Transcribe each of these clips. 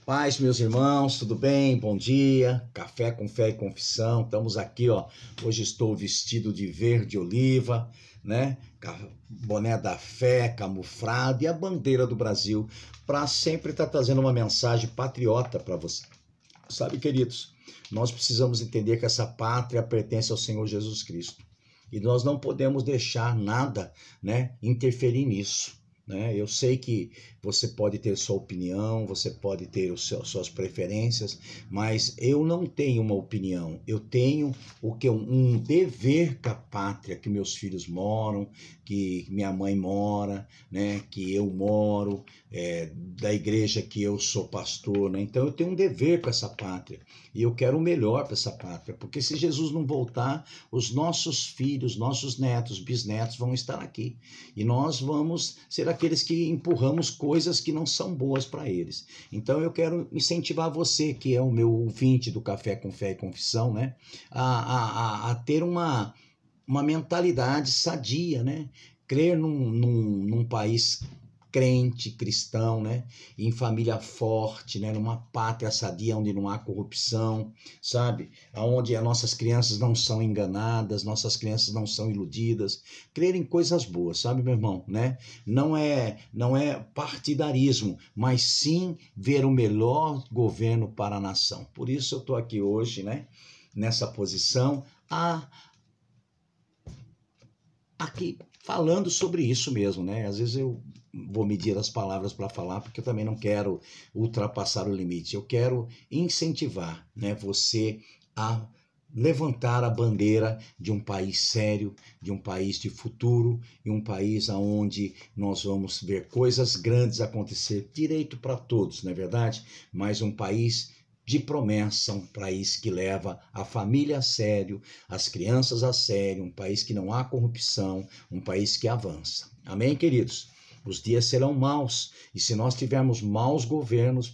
Paz, meus irmãos, tudo bem? Bom dia. Café com fé e confissão. Estamos aqui, ó. Hoje estou vestido de verde oliva, né? Boné da fé, camuflado e a bandeira do Brasil, para sempre estar trazendo uma mensagem patriota para você. Sabe, queridos, nós precisamos entender que essa pátria pertence ao Senhor Jesus Cristo. E nós não podemos deixar nada, né, interferir nisso. Eu sei que você pode ter sua opinião, você pode ter suas preferências, mas eu não tenho uma opinião. Eu tenho um dever com a pátria que meus filhos moram, que minha mãe mora, né? Que eu moro, da igreja que eu sou pastor, né? Então eu tenho um dever com essa pátria e eu quero o melhor para essa pátria, porque se Jesus não voltar, os nossos filhos, nossos netos, bisnetos vão estar aqui e nós vamos ser aqueles que empurramos coisas que não são boas para eles. Então eu quero incentivar você, que é o meu ouvinte do Café com Fé e Confissão, né, a ter uma mentalidade sadia, né, crer num país crente, cristão, né, em família forte, né, numa pátria sadia onde não há corrupção, sabe, onde as nossas crianças não são enganadas, nossas crianças não são iludidas, crer em coisas boas, sabe, meu irmão, né, não é partidarismo, mas sim ver o melhor governo para a nação. Por isso eu estou aqui hoje, né, nessa posição, aqui falando sobre isso mesmo, né? Às vezes eu vou medir as palavras para falar, porque eu também não quero ultrapassar o limite. Eu quero incentivar, né, você a levantar a bandeira de um país sério, de um país de futuro, e um país onde nós vamos ver coisas grandes acontecer, direito para todos, não é verdade? Mas um país de promessa, um país que leva a família a sério, as crianças a sério, um país que não há corrupção, um país que avança. Amém, queridos? Os dias serão maus, e se nós tivermos maus governos,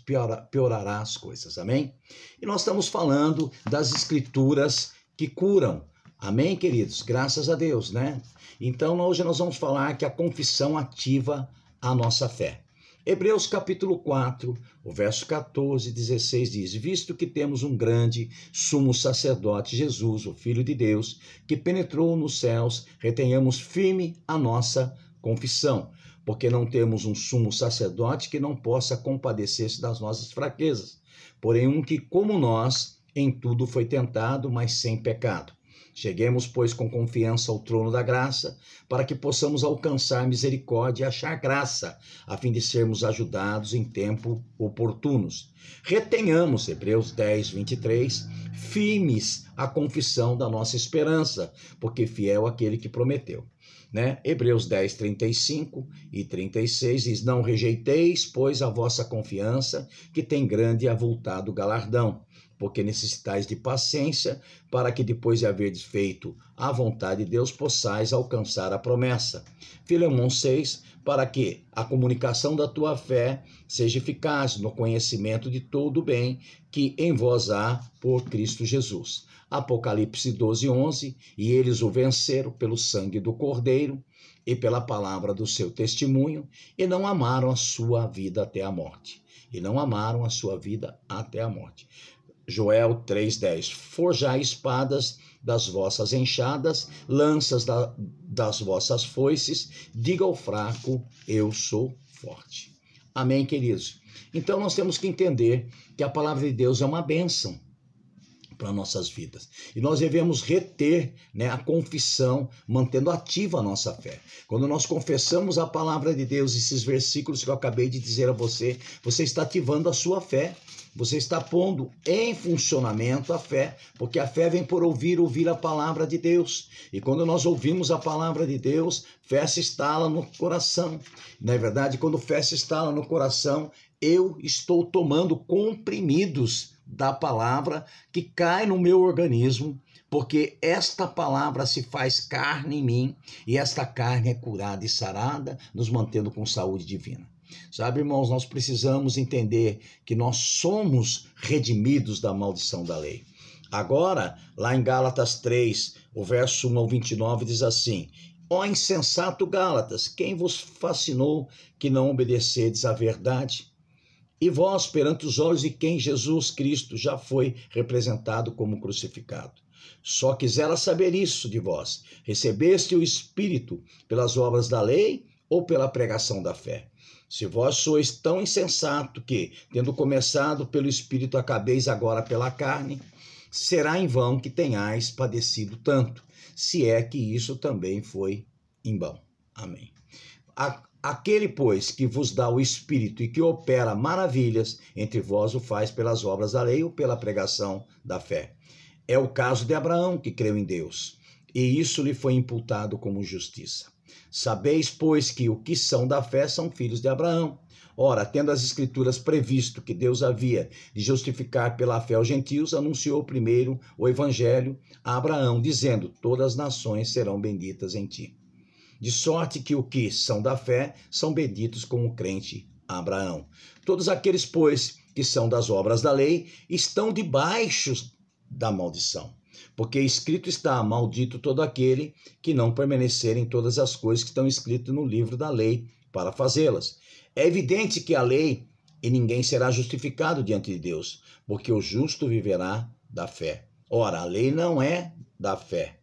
piorará as coisas, amém? E nós estamos falando das escrituras que curam, amém, queridos? Graças a Deus, né? Então, hoje nós vamos falar que a confissão ativa a nossa fé. Hebreus capítulo 4, o verso 14 e 16 diz: visto que temos um grande sumo sacerdote, Jesus, o Filho de Deus, que penetrou nos céus, retenhamos firme a nossa confissão, porque não temos um sumo sacerdote que não possa compadecer-se das nossas fraquezas, porém um que, como nós, em tudo foi tentado, mas sem pecado. Cheguemos, pois, com confiança ao trono da graça, para que possamos alcançar misericórdia e achar graça, a fim de sermos ajudados em tempo oportunos. Retenhamos, Hebreus 10, 23, firmes a confissão da nossa esperança, porque fiel aquele que prometeu. Né? Hebreus 10, 35 e 36 diz: não rejeiteis, pois, a vossa confiança, que tem grande e avultado galardão, porque necessitais de paciência, para que depois de haverdes feito a vontade de Deus, possais alcançar a promessa. Filemão 6, para que a comunicação da tua fé seja eficaz no conhecimento de todo o bem que em vós há por Cristo Jesus. Apocalipse 12, 11, e eles o venceram pelo sangue do Cordeiro e pela palavra do seu testemunho, e não amaram a sua vida até a morte. E não amaram a sua vida até a morte. Joel 3,10, forjai espadas das vossas enxadas, lanças das vossas foices, diga ao fraco, eu sou forte. Amém, queridos? Então nós temos que entender que a palavra de Deus é uma bênção para nossas vidas. E nós devemos reter, né, a confissão, mantendo ativa a nossa fé. Quando nós confessamos a palavra de Deus, esses versículos que eu acabei de dizer a você, você está ativando a sua fé. Você está pondo em funcionamento a fé, porque a fé vem por ouvir a palavra de Deus. E quando nós ouvimos a palavra de Deus, fé se instala no coração. Na verdade, quando fé se instala no coração, eu estou tomando comprimidos da palavra que cai no meu organismo, porque esta palavra se faz carne em mim, e esta carne é curada e sarada, nos mantendo com saúde divina. Sabe, irmãos, nós precisamos entender que nós somos redimidos da maldição da lei. Agora, lá em Gálatas 3, o verso 1 ao 29 diz assim: ó insensato Gálatas, quem vos fascinou que não obedecedes à verdade? E vós, perante os olhos de quem Jesus Cristo já foi representado como crucificado. Só quisera saber isso de vós: recebeste o Espírito pelas obras da lei ou pela pregação da fé? Se vós sois tão insensato que, tendo começado pelo Espírito, acabeis agora pela carne, será em vão que tenhais padecido tanto, se é que isso também foi em vão. Amém. Aquele, pois, que vos dá o Espírito e que opera maravilhas entre vós, o faz pelas obras da lei ou pela pregação da fé. É o caso de Abraão, que creu em Deus, e isso lhe foi imputado como justiça. Sabeis, pois, que o que são da fé são filhos de Abraão. Ora, tendo as Escrituras previsto que Deus havia de justificar pela fé os gentios, anunciou primeiro o Evangelho a Abraão, dizendo: todas as nações serão benditas em ti. De sorte que o que são da fé são benditos com o crente Abraão. Todos aqueles, pois, que são das obras da lei, estão debaixo da maldição. Porque escrito está: maldito todo aquele que não permanecer em todas as coisas que estão escritas no livro da lei para fazê-las. É evidente que a lei, e ninguém será justificado diante de Deus, porque o justo viverá da fé. Ora, a lei não é da fé,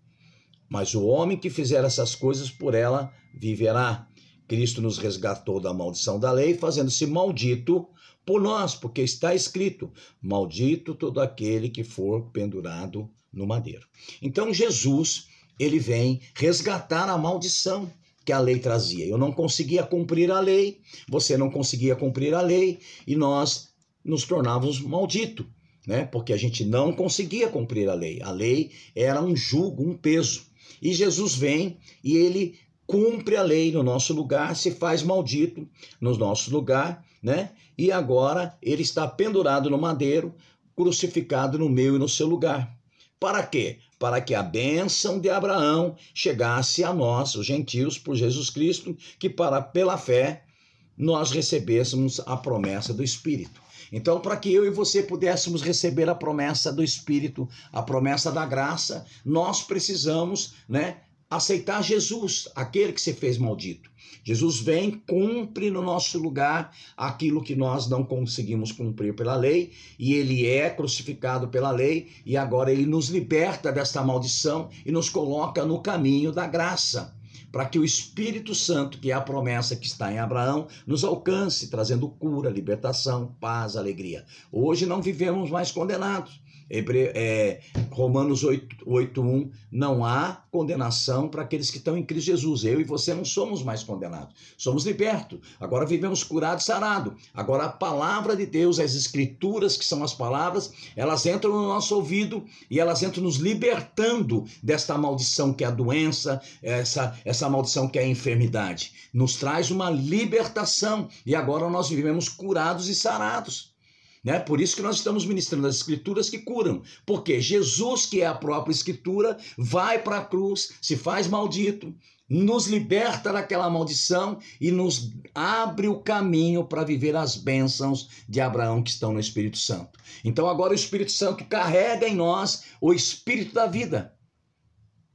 mas o homem que fizer essas coisas, por ela viverá. Cristo nos resgatou da maldição da lei, fazendo-se maldito por nós, porque está escrito: maldito todo aquele que for pendurado no madeiro. Então Jesus, ele vem resgatar a maldição que a lei trazia. Eu não conseguia cumprir a lei, você não conseguia cumprir a lei, e nós nos tornávamos malditos, né? Porque a gente não conseguia cumprir a lei. A lei era um jugo, um peso. E Jesus vem e ele cumpre a lei no nosso lugar, se faz maldito no nosso lugar, né? E agora ele está pendurado no madeiro, crucificado no meu e no seu lugar. Para quê? Para que a bênção de Abraão chegasse a nós, os gentios, por Jesus Cristo, que pela fé nós recebêssemos a promessa do Espírito. Então, para que eu e você pudéssemos receber a promessa do Espírito, a promessa da graça, nós precisamos, né, aceitar Jesus, aquele que se fez maldito. Jesus vem, cumpre no nosso lugar aquilo que nós não conseguimos cumprir pela lei, e ele é crucificado pela lei, e agora ele nos liberta desta maldição e nos coloca no caminho da graça, para que o Espírito Santo, que é a promessa que está em Abraão, nos alcance, trazendo cura, libertação, paz, alegria. Hoje não vivemos mais condenados. Romanos 8:1, não há condenação para aqueles que estão em Cristo Jesus. Eu e você não somos mais condenados, somos libertos. Agora vivemos curado e sarado. Agora a palavra de Deus, as Escrituras, que são as palavras, elas entram no nosso ouvido e elas entram nos libertando desta maldição que é a doença, essa maldição que é a enfermidade. Nos traz uma libertação e agora nós vivemos curados e sarados. Né? Por isso que nós estamos ministrando as Escrituras que curam, porque Jesus, que é a própria Escritura, vai para a cruz, se faz maldito, nos liberta daquela maldição e nos abre o caminho para viver as bênçãos de Abraão que estão no Espírito Santo. Então agora o Espírito Santo carrega em nós o Espírito da vida.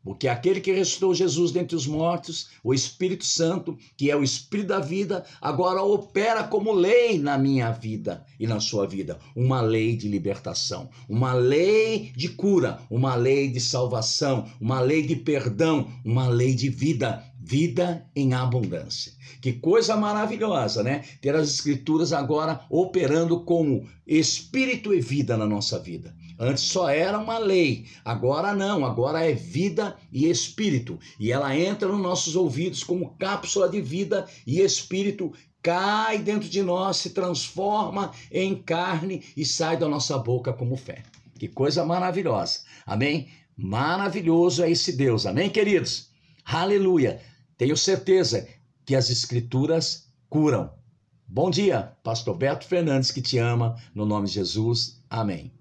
Porque aquele que ressuscitou Jesus dentre os mortos, o Espírito Santo, que é o Espírito da vida, agora opera como lei na minha vida e na sua vida. Uma lei de libertação, uma lei de cura, uma lei de salvação, uma lei de perdão, uma lei de vida. Vida em abundância. Que coisa maravilhosa, né? Ter as Escrituras agora operando como Espírito e vida na nossa vida. Antes só era uma lei, agora não, agora é vida e Espírito. E ela entra nos nossos ouvidos como cápsula de vida e Espírito, cai dentro de nós, se transforma em carne e sai da nossa boca como fé. Que coisa maravilhosa, amém? Maravilhoso é esse Deus, amém, queridos? Aleluia! Tenho certeza que as Escrituras curam. Bom dia, Pastor Beto Fernandes, que te ama, no nome de Jesus. Amém.